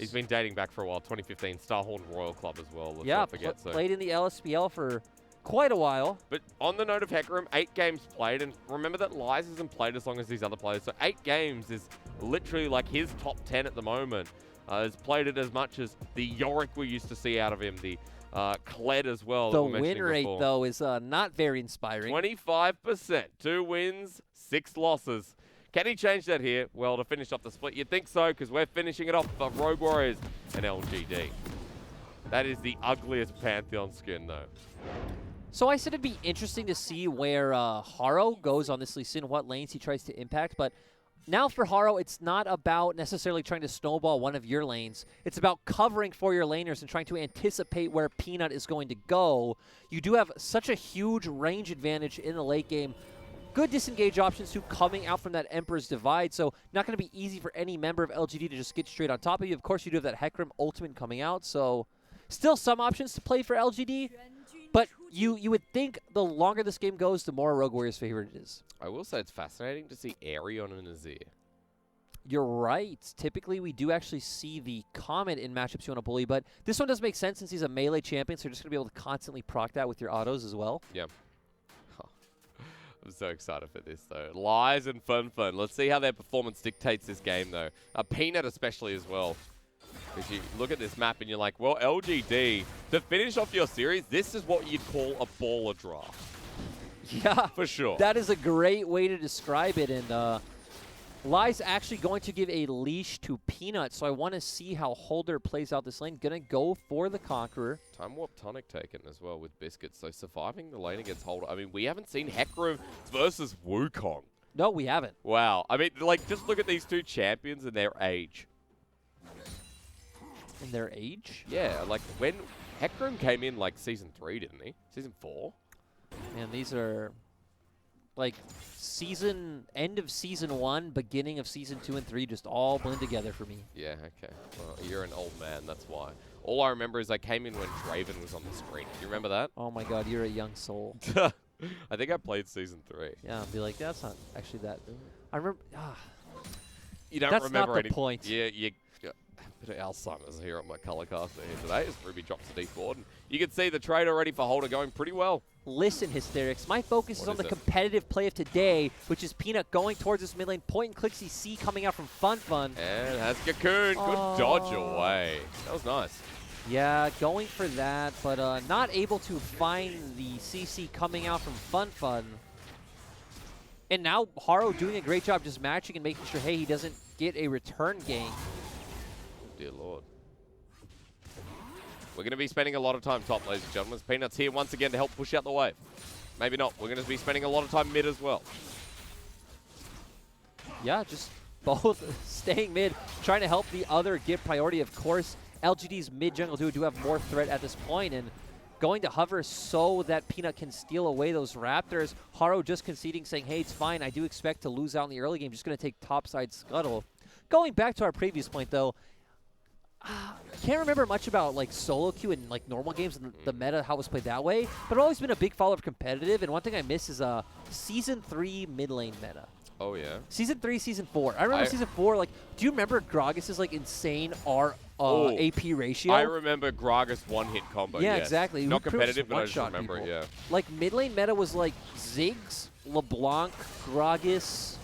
He's been dating back for a while. 2015 Starhorn Royal Club as well. Let's yeah, not forget. So played in the LSPL for quite a while. But on the note of Hecarim, 8 games played, and remember that Lies hasn't played as long as these other players. So 8 games is literally like his top 10 at the moment. Has played it as much as the Yorick we used to see out of him, the Kled as well. The win rate, though, is not very inspiring. 25%. 2 wins, 6 losses. Can he change that here? Well, to finish off the split, you'd think so, because we're finishing it off for Rogue Warriors and LGD. That is the ugliest Pantheon skin, though. So I said it'd be interesting to see where Haro goes on this Lee Sin, what lanes he tries to impact, but now for Haro, it's not about necessarily trying to snowball one of your lanes. It's about covering for your laners and trying to anticipate where Peanut is going to go. You do have such a huge range advantage in the late game. Good disengage options too coming out from that Emperor's Divide, so not going to be easy for any member of LGD to just get straight on top of you. Of course, you do have that Hecarim ultimate coming out, so still some options to play for LGD. But you would think the longer this game goes, the more Rogue Warriors' favorite it is. I will say it's fascinating to see Airy on an Azir. You're right. Typically, we do actually see the Comet in matchups you want to bully, but this one does make sense since he's a melee champion, so you're just going to be able to constantly proc that with your autos as well. Yeah. I'm so excited for this, though. Lies and Fun. Let's see how their performance dictates this game, though. Peanut especially as well. If you look at this map and you're like, well, LGD, to finish off your series, this is what you'd call a baller draft. Yeah. For sure. That is a great way to describe it, and Lie's actually going to give a leash to Peanut, so I want to see how Holder plays out this lane. Going to go for the Conqueror. Time Warp Tonic taken as well with Biscuit, so surviving the lane against Holder. I mean, we haven't seen Hecarim versus Wukong. No, we haven't. Wow. I mean, like, just look at these two champions and their age. In their age? Yeah, like, when Hecarim came in, like, Season 3, didn't he? Season 4? Man, these are like end of Season 1, beginning of Season 2 and 3, just all blend together for me. Yeah, okay. Well, you're an old man, that's why. All I remember is I came in when Draven was on the screen. Do you remember that? Oh my god, you're a young soul. I think I played Season 3. Yeah, I'll be like, that's not actually that. I remember. You don't that's remember not the point. Yeah, you got a bit of Alzheimer's here on my color caster here today as Ruby drops the D4. And you can see the trade already for Holder going pretty well. Listen, Hysterics, my focus is on the competitive play of today, which is Peanut going towards this mid lane, point and click CC coming out from Fun. And has Cocoon. Good dodge away. That was nice. Yeah, going for that, but not able to find the CC coming out from Fun. And now Haro doing a great job just matching and making sure, hey, he doesn't get a return gank. Dear Lord. We're going to be spending a lot of time top, ladies and gentlemen. Peanut's here once again to help push out the wave. Maybe not. We're going to be spending a lot of time mid as well. Yeah, just both staying mid, trying to help the other get priority. Of course, LGD's mid jungle do have more threat at this point, and going to hover so that Peanut can steal away those Raptors. Haro just conceding, saying, hey, it's fine. I do expect to lose out in the early game. Just going to take topside scuttle. Going back to our previous point, though, I can't remember much about like solo queue and like normal games and the meta, how it was played that way, but I've always been a big follower of competitive, and one thing I miss is Season 3 mid lane meta. Oh, yeah? Season 3, Season 4. I remember Season 4, like, do you remember Gragas's like insane AP ratio? I remember Gragas one-hit combo, yeah, exactly. Not competitive, but I just remember it, yeah. Like, mid lane meta was like Ziggs, LeBlanc, Gragas.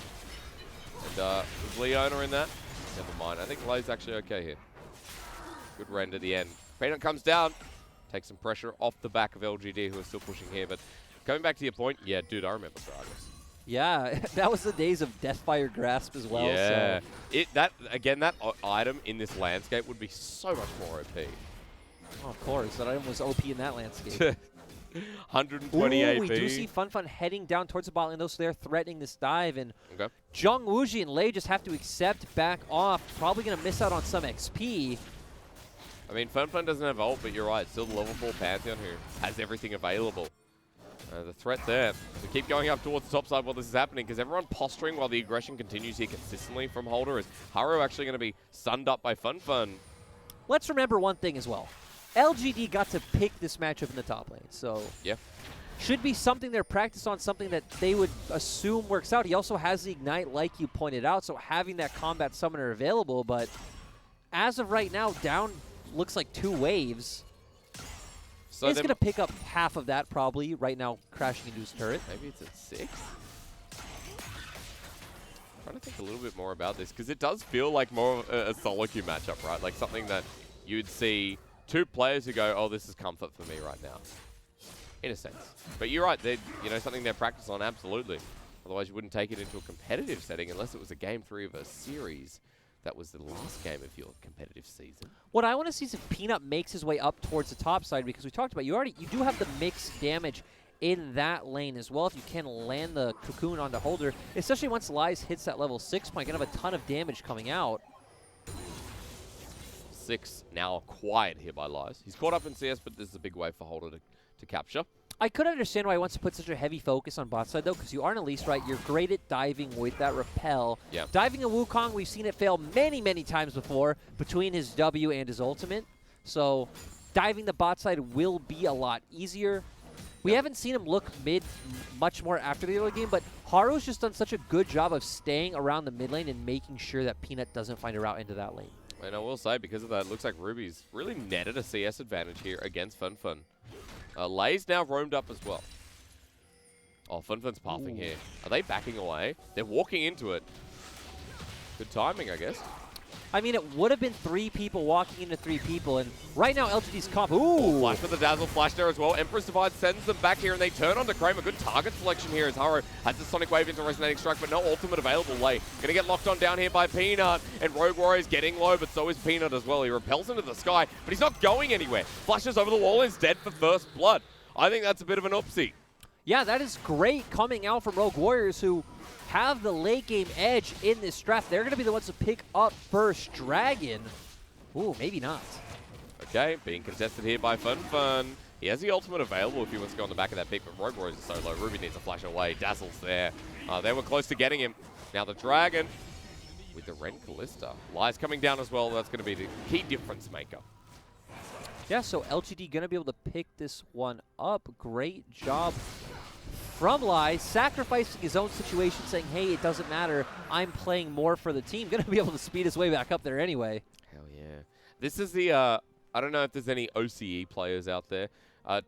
And was Leona in that? Never mind. I think Lei's actually okay here. Good rend at the end. Peanut comes down, takes some pressure off the back of LGD, who are still pushing here. But going back to your point, yeah, dude, I remember Gragas. Yeah, that was the days of Deathfire Grasp as well. Yeah, so. That item in this landscape would be so much more OP. Oh, of course, that item was OP in that landscape. 120 AP. We do see Fun heading down towards the bot lane, though, so they're threatening this dive. And Zhong Wuji and Lei just have to accept back off. Probably going to miss out on some XP. I mean, Fun doesn't have ult, but you're right. Still the level 4 Pantheon who has everything available. The threat there. We keep going up towards the top side while this is happening, because everyone posturing while the aggression continues here consistently from Holder. Is Haro actually going to be sunned up by Fun? Let's remember one thing as well. LGD got to pick this matchup in the top lane, so yeah, should be something they're practiced on, something that they would assume works out. He also has the Ignite, like you pointed out, so having that combat summoner available, but as of right now, down looks like 2 waves. So He's going to pick up half of that probably right now, crashing into his turret. Maybe it's at 6? Trying to think a little bit more about this, because it does feel like more of a solo queue matchup, right? Like something that you'd see 2 players who go, oh, this is comfort for me right now. In a sense. But you're right, they're, you know, something they're practiced on, absolutely. Otherwise, you wouldn't take it into a competitive setting unless it was a game 3 of a series. That was the last game of your competitive season. What I want to see is if Peanut makes his way up towards the top side, because we talked about you do have the mixed damage in that lane as well. If you can land the cocoon onto Holder, especially once Lies hits that level 6 point, gonna have a ton of damage coming out. 6 now quiet here by Lies. He's caught up in CS, but this is a big wave for Holder to capture. I could understand why he wants to put such a heavy focus on bot side, though, because you aren't at least right. You're great at diving with that repel. Yeah. Diving a Wukong, we've seen it fail many, many times before between his W and his ultimate. So diving the bot side will be a lot easier. We haven't seen him look mid much more after the early game, but Haru's just done such a good job of staying around the mid lane and making sure that Peanut doesn't find a route into that lane. And I will say, because of that, it looks like Ruby's really netted a CS advantage here against FunFun. Lay's now roamed up as well. Oh, FunFun's pathing here. Are they backing away? They're walking into it. Good timing, I guess. I mean, it would have been 3 people walking into 3 people, and right now LGD's comp. Ooh! Flash with the Dazzle Flash there as well. Empress Divide sends them back here, and they turn onto Kramer. Good target selection here as Haru has the Sonic Wave into Resonating Strike, but no ultimate available. Lay gonna get locked on down here by Peanut, and Rogue Warrior's getting low, but so is Peanut as well. He repels into the sky, but he's not going anywhere. Flashes over the wall, is dead for first blood. I think that's a bit of an oopsie. Yeah, that is great coming out from Rogue Warriors, who have the late game edge in this draft. They're going to be the ones to pick up first Dragon. Ooh, maybe not. Okay, being contested here by FunFun. He has the ultimate available if he wants to go on the back of that pick, but Rogue Warriors is so low. Ruby needs to flash away. Dazzle's there. They were close to getting him. Now the Dragon with the Ren Callista. Lies coming down as well. That's going to be the key difference maker. Yeah, so LGD going to be able to pick this one up. Great job from Lies, sacrificing his own situation, saying, hey, it doesn't matter. I'm playing more for the team. Going to be able to speed his way back up there anyway. Hell yeah. This is the, I don't know if there's any OCE players out there.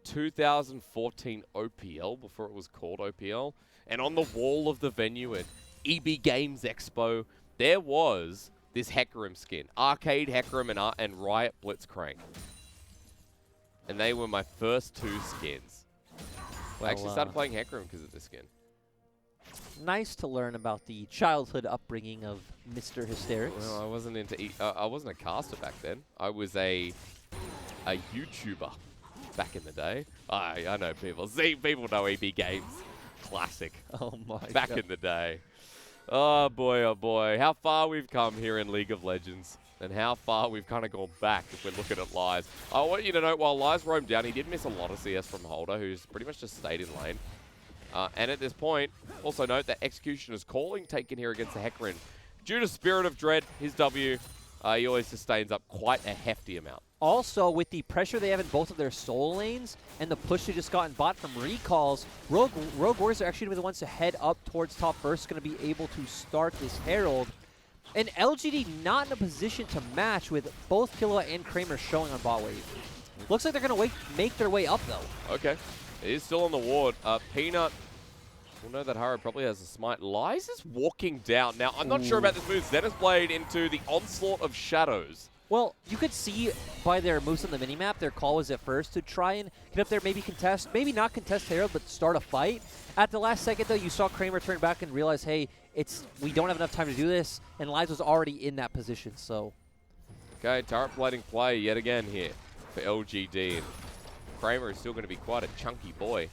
2014 OPL, before it was called OPL. And on the wall of the venue at EB Games Expo, there was this Hecarim skin. Arcade Hecarim and Riot Blitzcrank. And they were my first 2 skins. Well, I actually started playing Hecarim because of this skin. Nice to learn about the childhood upbringing of Mr. Hysterics. Well, I wasn't into I wasn't a caster back then. I was a YouTuber back in the day. I know people. See, people know EB Games. Classic. Oh my back God. in the day. Oh boy, how far we've come here in League of Legends. And how far we've kind of gone back if we're looking at Lies. I want you to know, while Lies roamed down, he did miss a lot of CS from Holder, who's pretty much just stayed in lane. And at this point, also note that Executioner's calling taken here against the Hecarim. Due to Spirit of Dread, his W, he always sustains up quite a hefty amount. Also, with the pressure they have in both of their soul lanes and the push they just got in bot from recalls, Rogue Warriors are actually going to be the ones to head up towards top first, going to be able to start this Herald. And LGD not in a position to match with both Killua and Kramer showing on bot wave. Looks like they're going to make their way up, though. Okay. It is still on the ward. Peanut will know that Haru probably has a smite. Lies is walking down. Now, I'm not sure about this move. Zenith's Blade into the Onslaught of Shadows. Well, you could see by their moves on the minimap, their call was at first to try and get up there, maybe contest, maybe not contest Herald, but start a fight. At the last second, though, you saw Kramer turn back and realize, hey, we don't have enough time to do this, and Lies was already in that position, so. Okay, turret plating play yet again here for LGD. And Kramer is still going to be quite a chunky boy.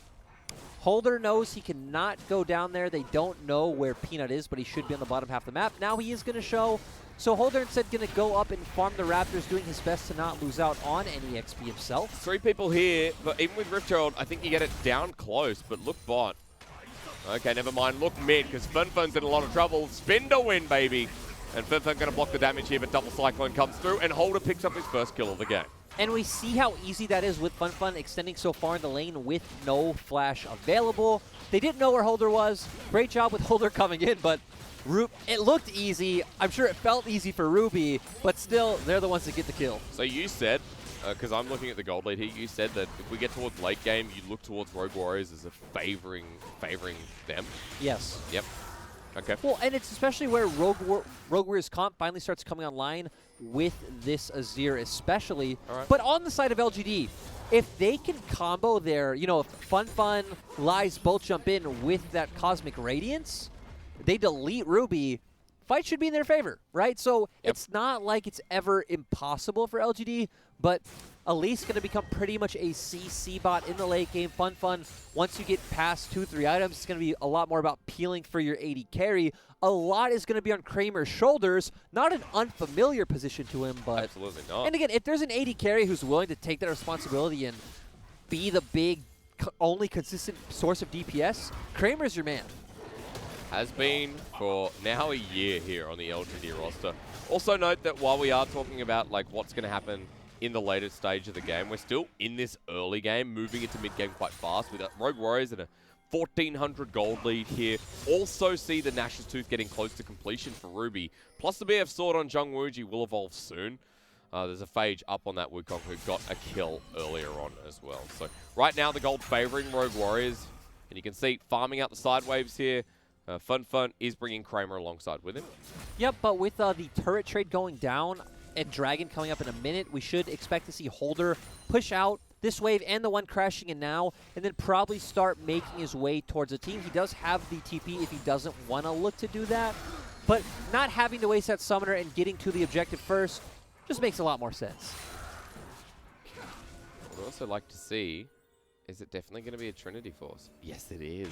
Holder knows he cannot go down there. They don't know where Peanut is, but he should be on the bottom half of the map. Now he is going to show. So Holder instead going to go up and farm the Raptors, doing his best to not lose out on any XP himself. 3 people here, but even with Rift Herald, I think you get it down close, but look bot. Okay, never mind. Look mid, because FunFun's in a lot of trouble. Spin to win, baby. And FLICKR going to block the damage here, but Double Cyclone comes through, and Holder picks up his first kill of the game. And we see how easy that is with FunFun extending so far in the lane with no flash available. They didn't know where Holder was. Great job with Holder coming in, but it looked easy. I'm sure it felt easy for Ruby, but still, they're the ones that get the kill. So you said, because I'm looking at the gold lead here, you said that if we get towards late game, you look towards Rogue Warriors as a favoring them. Yes. Yep. Okay. Well, and it's especially where Rogue Warriors comp finally starts coming online with this Azir especially. Right. But on the side of LGD, if they can combo their, if FunFun, Lies both jump in with that Cosmic Radiance, they delete Ruby, fight should be in their favor, right? So it's not like it's ever impossible for LGD, but Elise going to become pretty much a CC bot in the late game. FunFun, once you get past 2-3 items, it's going to be a lot more about peeling for your AD carry. A lot is going to be on Kramer's shoulders. Not an unfamiliar position to him, but... Absolutely not. And again, if there's an AD carry who's willing to take that responsibility and be the big, only consistent source of DPS, Kramer's your man. Has been for now a year here on the LGD roster. Also note that while we are talking about what's going to happen in the later stage of the game, we're still in this early game, moving into mid-game quite fast with Rogue Warriors at a 1,400 gold lead here. Also see the Nash's Tooth getting close to completion for Ruby. Plus the BF Sword on Jung Wooji will evolve soon. There's a Phage up on that Wukong who got a kill earlier on as well. So right now the gold favoring Rogue Warriors. And you can see farming out the side waves here. FunFun is bringing Kramer alongside with him. Yep, but with the turret trade going down and Dragon coming up in a minute, we should expect to see Holder push out this wave and the one crashing in now, and then probably start making his way towards a team. He does have the TP if he doesn't want to look to do that, but not having to waste that summoner and getting to the objective first just makes a lot more sense. I'd also like to see, is it definitely going to be a Trinity Force? Yes, it is.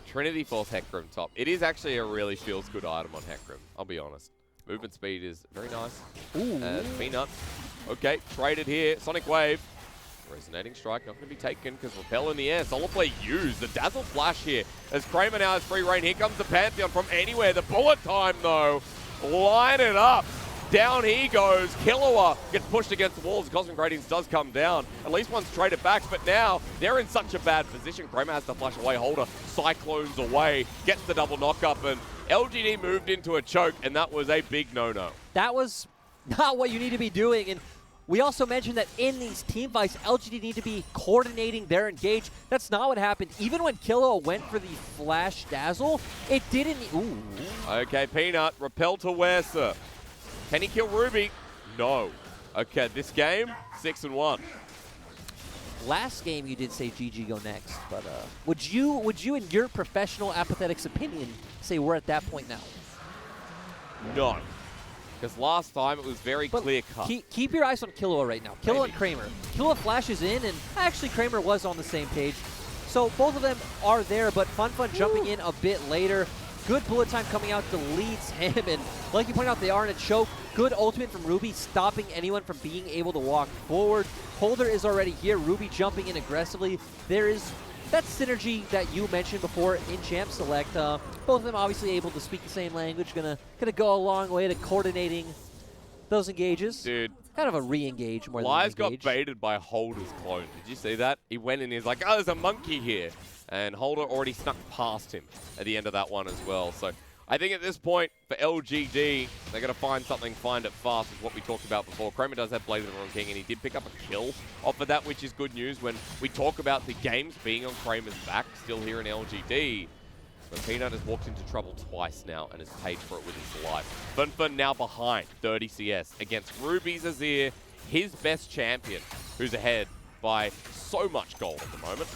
Trinity Force Hecarim top. It is actually a really feels good item on Hecarim, I'll be honest. Movement speed is very nice. Ooh. Peanut. Okay, traded here. Sonic Wave. Resonating Strike, not going to be taken because Repel in the air. Solo play used. The Dazzle Flash here as Kramer now has free reign. Here comes the Pantheon from anywhere. The bullet time, though. Line it up. Down he goes. Killua gets pushed against the walls. Cosmic Radiance does come down. At least one's traded back, but now they're in such a bad position. Kramer has to flash away. Holder cyclones away. Gets the double knock-up, and LGD moved into a choke, and that was a big no-no. That was not what you need to be doing, and we also mentioned that in these team fights, LGD need to be coordinating their engage. That's not what happened. Even when Killua went for the Flash Dazzle, it didn't... Ooh. Okay, Peanut, Repel to Wersa. Can he kill Ruby? No. Okay, this game, 6-1. Last game you did say GG go next, but would you in your professional apathetics opinion say we're at that point now? No. Because last time it was very clear cut. Keep your eyes on Killua right now. Killua and Kramer. Killua flashes in, and actually Kramer was on the same page. So both of them are there, but FunFun jumping in a bit later. Good bullet time coming out deletes him, and like you pointed out, they are in a choke. Good ultimate from Ruby, stopping anyone from being able to walk forward. Holder is already here. Ruby jumping in aggressively. There is that synergy that you mentioned before in Champ Select. Both of them obviously able to speak the same language. Gonna go a long way to coordinating those engages. Dude. Kind of a re-engage more Lies than an engage. got baited by Holder's clone. Did you see that? He went in, he's like, oh, there's a monkey here. And Holder already snuck past him at the end of that one as well. So I think at this point, for LGD, they're going to find something, find it fast, is what we talked about before. Kramer does have Blade of the Wrong King, and he did pick up a kill off of that, which is good news when we talk about the games being on Kramer's back, still here in LGD. But Peanut has walked into trouble twice now and has paid for it with his life. FunFun now behind 30 CS against Ruby's Azir, his best champion, who's ahead by so much gold at the moment.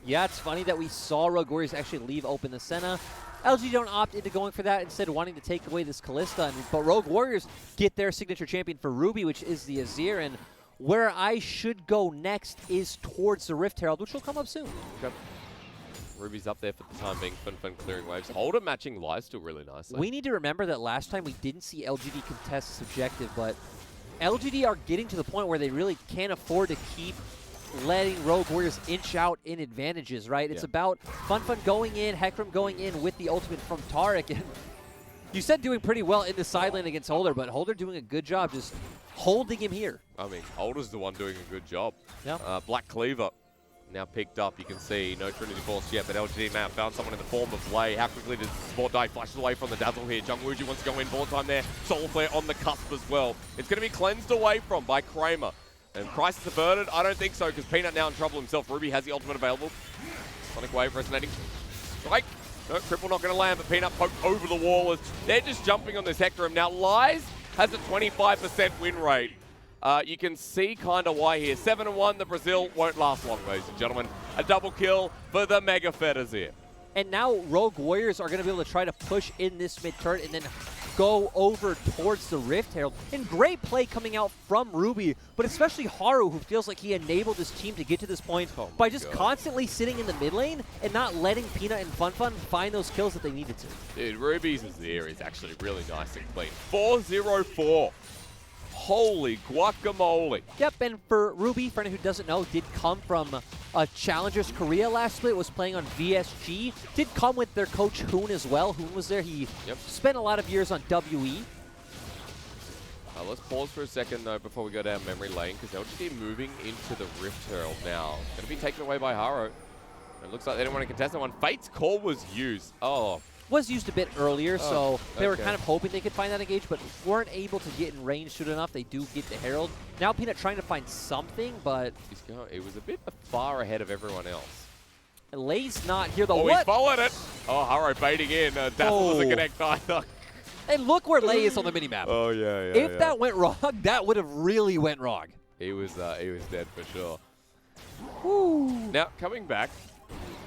Yeah, it's funny that we saw Rogue Warriors actually leave open the Senna. LG don't opt into going for that, instead wanting to take away this Kalista. But Rogue Warriors get their signature champion for Ruby, which is the Azir. And where I should go next is towards the Rift Herald, which will come up soon. Okay. Ruby's up there for the time being. FunFun clearing waves. Holder matching Lies still really nicely. We need to remember that last time we didn't see LGD contest this objective, but LGD are getting to the point where they really can't afford to keep letting Rogue Warriors inch out in advantages, right? It's about FunFun going in, Hecarim going in with the ultimate from Taric, and You said doing pretty well in the side lane against Holder, but Holder doing a good job just holding him here. I mean, Holder's the one doing a good job. Yeah. Black Cleaver now picked up. You can see no Trinity Force yet, but LGD now found someone in the form of Lei. How quickly does Sport die? Flashes away from the Dazzle here. Jungwuji wants to go in. Bullet time there. Solar Flare on the cusp as well. It's going to be cleansed away from by Kramer. And Crisis averted? I don't think so, because Peanut now in trouble himself. Ruby has the ultimate available. Sonic Wave resonating. Strike. No, Cripple not going to land, but Peanut poked over the wall as they're just jumping on this Hectorim. Now, Lies has a 25% win rate. You can see kind of why here. 7-1, the Brazil won't last long, ladies and gentlemen. A double kill for the Mega Fetters here. And now Rogue Warriors are going to be able to try to push in this mid-turret and then go over towards the Rift Herald. And great play coming out from Ruby, but especially Haru, who feels like he enabled his team to get to this point by just constantly sitting in the mid lane and not letting Peanut and FunFun find those kills that they needed to. Dude, Ruby's Azir is actually really nice and clean. 4-0-4. Holy guacamole. Yep, and for Ruby, for anyone who doesn't know, did come from Challengers Korea last split, was playing on VSG. Did come with their coach Hoon as well. Hoon was there. He spent a lot of years on WE. Let's pause for a second, though, before we go down memory lane, because LGD moving into the Rift Herald now. Going to be taken away by Haro. It looks like they didn't want to contest that one. Fate's Call was used. Oh. Was used a bit earlier, so they were kind of hoping they could find that engage, but weren't able to get in range soon enough. They do get the Herald. Now Peanut trying to find something, but it was a bit far ahead of everyone else. Lei's not here. He followed it. Oh, Haro baiting in. Dazzle doesn't connect either. And look where Lei is on the minimap. Oh, yeah. If that went wrong, that would have really went wrong. He was dead for sure. Woo. Now, coming back,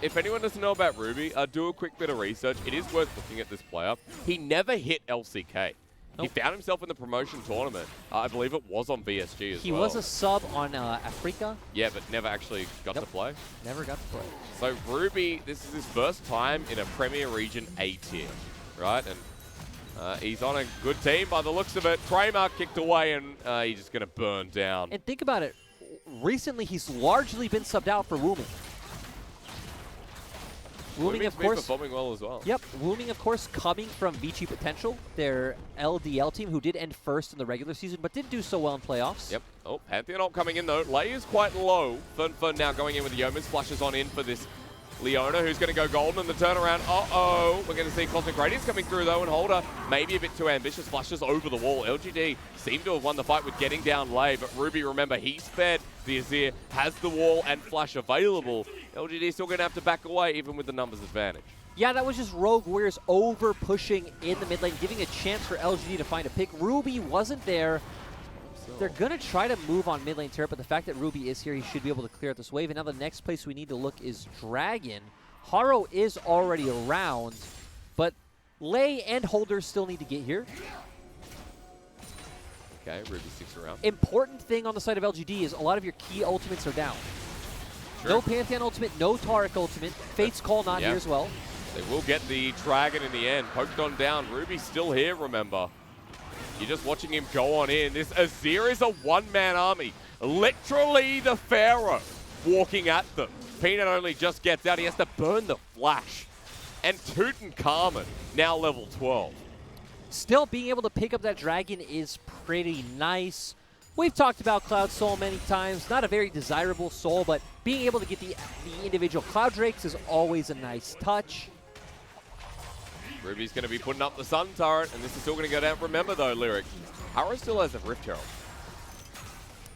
if anyone doesn't know about Ruby, do a quick bit of research. It is worth looking at this player. He never hit LCK. Nope. He found himself in the promotion tournament. I believe it was on VSG as well. He was a sub on Africa. Yeah, but never actually got to play. Never got to play. So Ruby, this is his first time in a Premier Region A tier, right? And he's on a good team by the looks of it. Kramer kicked away, and he's just going to burn down. And think about it. Recently, he's largely been subbed out for Wooming. Wooming, of course, performing well as well. Yep, Wooming, of course, coming from Vici Potential, their LDL team, who did end first in the regular season, but did do so well in playoffs. Yep. Oh, Pantheon ult coming in, though. Lei is quite low. Fun now going in with the Yeomans. Flushes on in for this Leona, who's going to go golden in the turnaround. Uh-oh. We're going to see Cosmic Radiance coming through, though, and Holder maybe a bit too ambitious. Flushes over the wall. LGD seem to have won the fight with getting down Lei, but Ruby, remember, he's fed. The Azir has the wall and flash available. LGD still going to have to back away, even with the numbers advantage. Yeah, that was just Rogue Warriors over-pushing in the mid lane, giving a chance for LGD to find a pick. Ruby wasn't there. They're going to try to move on mid lane turret, but the fact that Ruby is here, he should be able to clear out this wave. And now the next place we need to look is Dragon. Haro is already around, but Lei and Holder still need to get here. Okay, Ruby sticks around. Important thing on the side of LGD is a lot of your key ultimates are down. Sure. No Pantheon ultimate, no Taric ultimate. Fate's Call not here as well. They will get the Dragon in the end. Poked on down. Ruby's still here, remember. You're just watching him go on in. This Azir is a one-man army. Literally the Pharaoh walking at them. Peanut only just gets out. He has to burn the flash. And Tutankhamun, now level 12. Still being able to pick up that Dragon is pretty nice. We've talked about Cloud Soul many times. Not a very desirable soul, but being able to get the individual Cloud Drakes is always a nice touch. Ruby's going to be putting up the Sun Turret, and this is still going to go down. Remember, though, Lyric, Haro still has a Rift Herald.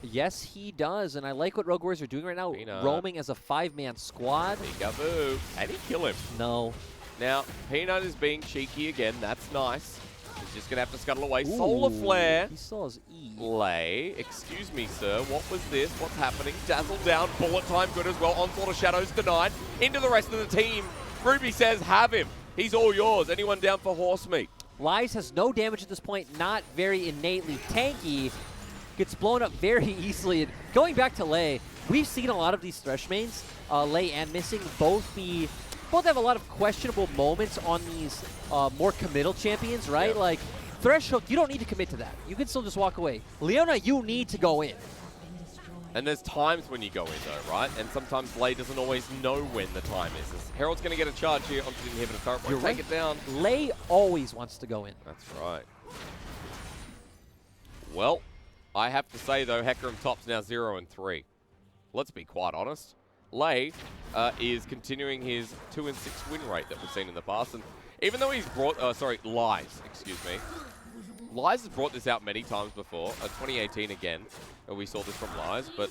Yes, he does, and I like what Rogue Warriors are doing right now, roaming as a 5-man squad. Peekaboo. Can he kill him? No. Now, Peanut is being cheeky again. That's nice. He's just going to have to scuttle away. Ooh, Solar Flare. He saw his E. Lei. Excuse me, sir. What was this? What's happening? Dazzle down. Bullet time good as well. Onslaught of Shadows denied. Into the rest of the team. Ruby says, have him. He's all yours. Anyone down for horse meat? Lies has no damage at this point. Not very innately tanky. Gets blown up very easily. And going back to Lei, we've seen a lot of these Thresh mains, Lei and Missing, both have a lot of questionable moments on these more committal champions, right? Yeah. Like, Thresh Hook, you don't need to commit to that. You can still just walk away. Leona, you need to go in. And there's times when you go in though, right? And sometimes Lei doesn't always know when the time is. Herald's going to get a charge here onto the inhibitor turret. Take right. it down. Lei always wants to go in. That's right. Well, I have to say though, Hecarim top's now 0-3. Let's be quite honest. Lei is continuing his 2-6 win rate that we've seen in the past. And even though he's brought, Lies, excuse me. Lies has brought this out many times before. 2018 again, we saw this from Lies, but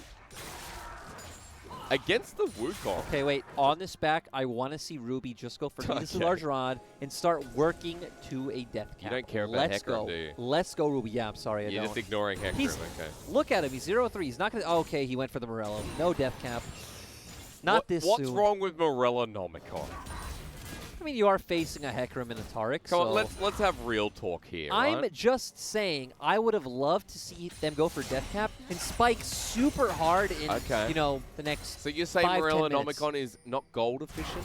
against the Wukong. Okay, wait. On this back, I want to see Ruby just go for this large rod and start working to a death cap. You don't care about Let's Hecarim, go. do you? Let's go, Ruby. Yeah, I'm sorry, I You're don't. just ignoring Hecarim, okay. Look at him. He's 0-3. He's not going to... okay, he went for the Morello. No death cap. Not this What's soon. wrong with Morellonomicon? I mean, you are facing a Hecarim and a Taric, Come so... on, let's have real talk here, I'm right? just saying, I would have loved to see them go for death cap and spike super hard in, you know, the next So you're saying 5-10 Morellonomicon minutes. is not gold efficient?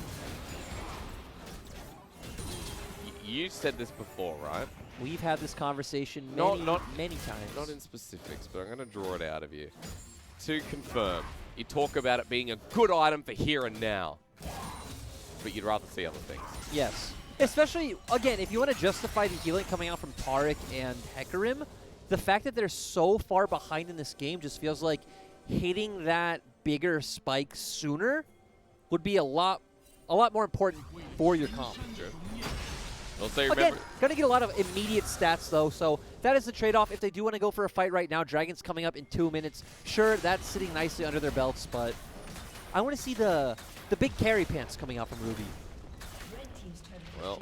You said this before, right? We've had this conversation many times. Not in specifics, but I'm going to draw it out of you. To confirm, you talk about it being a good item for here and now, but you'd rather see other things. Yes. Especially, again, if you want to justify the healing coming out from Taric and Hecarim, the fact that they're so far behind in this game just feels like hitting that bigger spike sooner would be a lot more important for your comp. True. Also, Again, going to get a lot of immediate stats, though, so that is the trade-off. If they do want to go for a fight right now, Dragon's coming up in 2 minutes. Sure, that's sitting nicely under their belts, but I want to see the big carry pants coming out from Ruby. Well,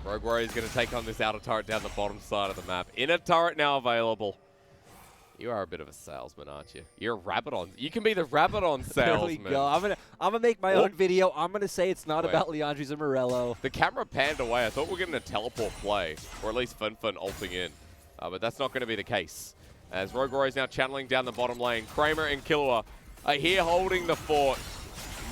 Rogue Warrior is going to take on this outer turret down the bottom side of the map. Inner turret now available. You are a bit of a salesman, aren't you? You're a Rabadon. You can be the Rabadon salesman. There we go. I'm gonna make my own video. I'm gonna say it's not about Leandri's and Morello. The camera panned away. I thought we were getting a teleport play, or at least Fun ulting in. But that's not going to be the case. As Rogue Warrior is now channeling down the bottom lane. Kramer and Killua are here holding the fort.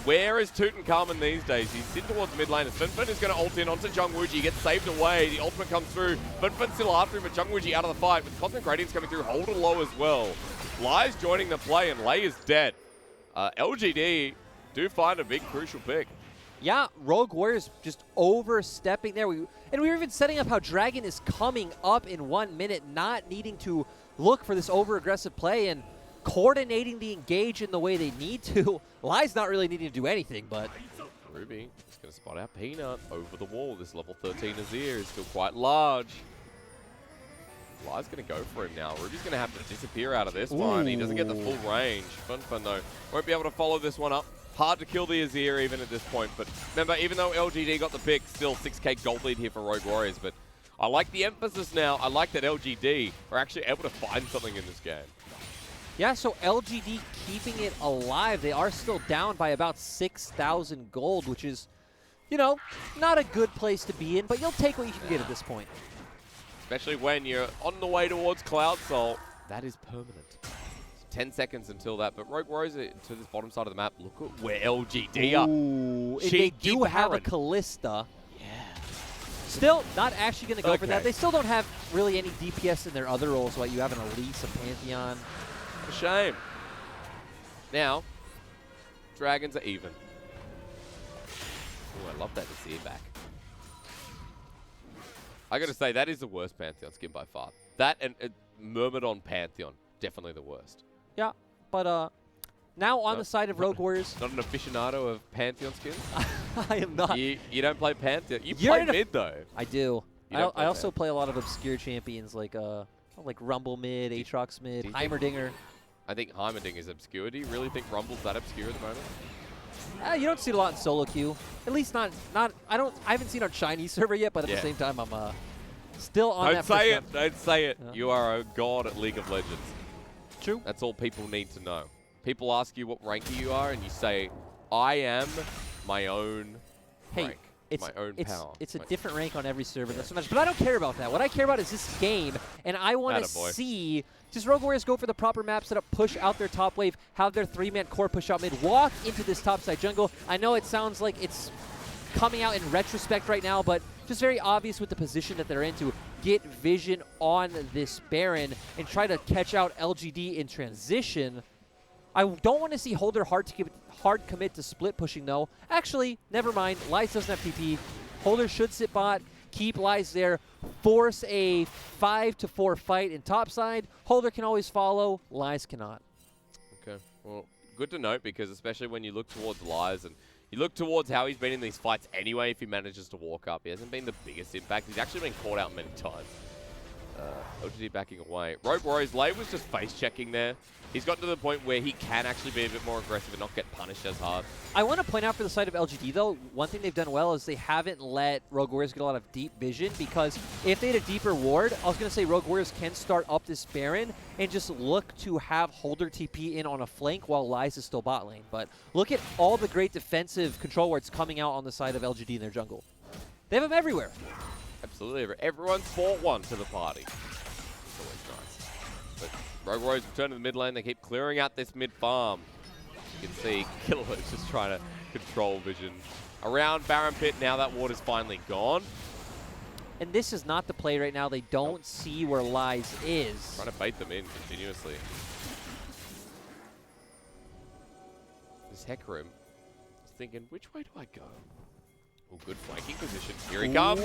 Where is Tutankhamun these days? He's in towards mid lane. Fun is going to ult in onto Jungwuji. Gets saved away. The ultimate comes through. Fun's still after him, but Jungwuji out of the fight. With Cosmic Gradients coming through, Holden low as well. Lai's joining the play, and Lei is dead. LGD do find a big crucial pick. Yeah, Rogue Warrior's just overstepping there. And we were even setting up how Dragon is coming up in 1 minute, not needing to look for this over-aggressive play and coordinating the engage in the way they need to. Lai's not really needing to do anything, but... Ruby is going to spot out Peanut over the wall. This level 13 Azir is still quite large. Lai's going to go for him now. Ruby's going to have to disappear out of this one. He doesn't get the full range. Fun though. Won't be able to follow this one up. Hard to kill the Azir even at this point. But remember, even though LGD got the pick, still 6k gold lead here for Rogue Warriors. But I like the emphasis now. I like that LGD are actually able to find something in this game. Yeah, so LGD keeping it alive. They are still down by about 6,000 gold, which is, you know, not a good place to be in, but you'll take what you can get at this point. Especially when you're on the way towards Cloud Soul. That is permanent. 10 seconds until that, but Rogue Warriors to this bottom side of the map. Look at where LGD are. Ooh, and they do have a Callista. Yeah. Still not actually going to go for that. They still don't have really any DPS in their other roles, like you have an Elise, a Pantheon. A shame. Now, Dragons are even. Oh, I love that Azir back. I gotta say, that is the worst Pantheon skin by far. That and Myrmidon Pantheon, definitely the worst. Yeah, but now on the side of Rogue Warriors. Not an aficionado of Pantheon skins? I am not. You don't play Pantheon. You play mid, though. I do. I also play a lot of obscure champions like Rumble mid, Aatrox mid, Heimerdinger. I think Heimerdinger is obscure. Do you really think Rumble's that obscure at the moment? You don't see it a lot in solo queue. At least not. I haven't seen it on Chinese server yet, but at the same time, I'm still on that. Don't say it. Yeah. You are a god at League of Legends. True. That's all people need to know. People ask you what rank you are, and you say, "I am my own rank." My own power. It's a different rank on every server. That's so much, but I don't care about that. What I care about is this game, and I want to see just Rogue Warriors go for the proper map setup, push out their top wave, have their 3-man core push out mid, walk into this topside jungle. I know it sounds like it's coming out in retrospect right now, but just very obvious with the position that they're in to get vision on this Baron and try to catch out LGD in transition. I don't want to see Holder hard commit to split pushing, though. Actually, never mind. Lies doesn't have TP. Holder should sit bot, keep Lies there, force a 5-4 fight in topside. Holder can always follow. Lies cannot. Okay, well, good to note, because especially when you look towards Lies and you look towards how he's been in these fights anyway, if he manages to walk up, he hasn't been the biggest impact. He's actually been caught out many times. LGD backing away. Rogue Warriors, Lay was just face-checking there. He's gotten to the point where he can actually be a bit more aggressive and not get punished as hard. I want to point out for the side of LGD, though, one thing they've done well is they haven't let Rogue Warriors get a lot of deep vision, because if they had a deeper ward, I was going to say Rogue Warriors can start up this Baron and just look to have Holder TP in on a flank while Lies is still bot lane. But look at all the great defensive control wards coming out on the side of LGD in their jungle. They have them everywhere. Absolutely. Everyone's brought one to the party. It's always nice. But Rogue Warriors return to the mid lane. They keep clearing out this mid farm. You can see Killer is just trying to control vision around Baron Pit. Now that ward is finally gone. And this is not the play right now. They don't see where Lies is. Trying to bait them in continuously. This HECR is thinking, which way do I go? Oh, good flanking position. Here he comes.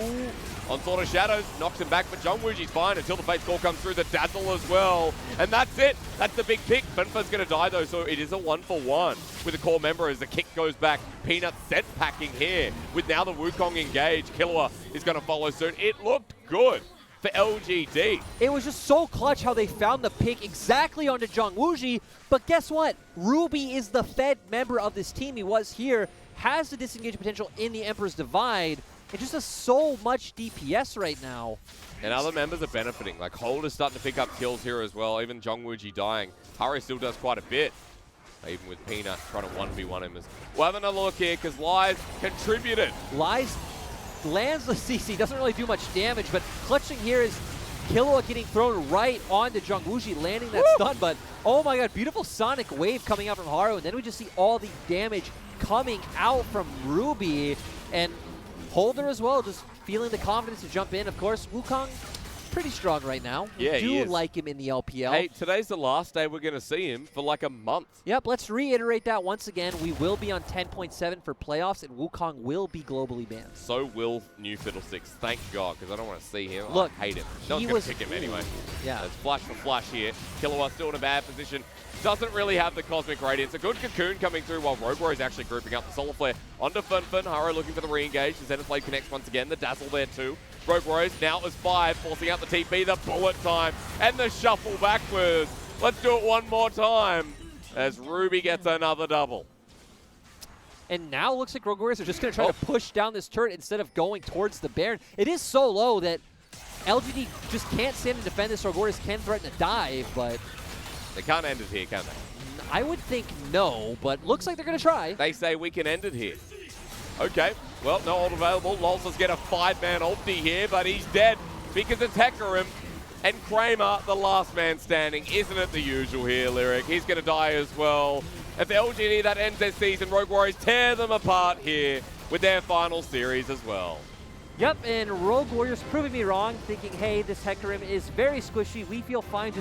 Onslaught of Shadows knocks him back, but John Wuji's fine until the Fate's Call comes through. The Dazzle as well. And that's it. That's the big pick. Funfun's going to die, though, so it is a 1-for-1 with a core member as the kick goes back. Peanut set packing here with now the Wukong engaged. Killua is going to follow soon. It looked good for LGD. It was just so clutch how they found the pick exactly onto Zhang Wuji, but guess what? Ruby is the Fed member of this team. He was here, has the disengage potential in the Emperor's Divide, and just does so much DPS right now. And other members are benefiting. Like, Holder's starting to pick up kills here as well. Even Zhang Wuji dying. Haru still does quite a bit. Even with Peanut trying to 1v1 him. We'll have another look here, because Lies contributed. Lies lands the CC, doesn't really do much damage, but clutching here is Killua getting thrown right onto Zhang Wuji, landing that stun, but oh my god, beautiful Sonic Wave coming out from Haru, and then we just see all the damage coming out from Ruby, and Holder as well, just feeling the confidence to jump in. Of course, Wukong, pretty strong right now. Yeah, we he do is. like him in the LPL. Hey, today's the last day we're going to see him for like a month. Yep, let's reiterate that once again. We will be on 10.7 for playoffs, and Wukong will be globally banned. So will New Fiddlesticks. Thank God, because I don't want to see him. Look, I hate him. No one's going to pick him anyway. Yeah. There's flash for flash here. Killua still in a bad position. Doesn't really have the Cosmic Radiance. A good Cocoon coming through while Rogue Warrior is actually grouping up the Solar Flare onto Funfun. Haru looking for the re-engage. The Zenith Blade connects once again. The Dazzle there too. Rogue Warriors now as 5, forcing out the TP, the bullet time, and the shuffle backwards. Let's do it one more time as Ruby gets another double. And now it looks like Rogue Warriors are just going to try to push down this turret instead of going towards the Baron. It is so low that LGD just can't stand and defend this. Rogue Warriors can threaten to dive, but They can't end it here, can they? I would think no, but looks like they're going to try. They say we can end it here. Okay, well, no ult available. Lolz's get a 5-man ulti here, but he's dead because it's HECR and Kramer, the last man standing. Isn't it the usual here, Lyric? He's going to die as well. And for LGD, that ends their season. Rogue Warriors tear them apart here with their final series as well. Yep, and Rogue Warriors proving me wrong, thinking, hey, this HECR is very squishy. We feel fine just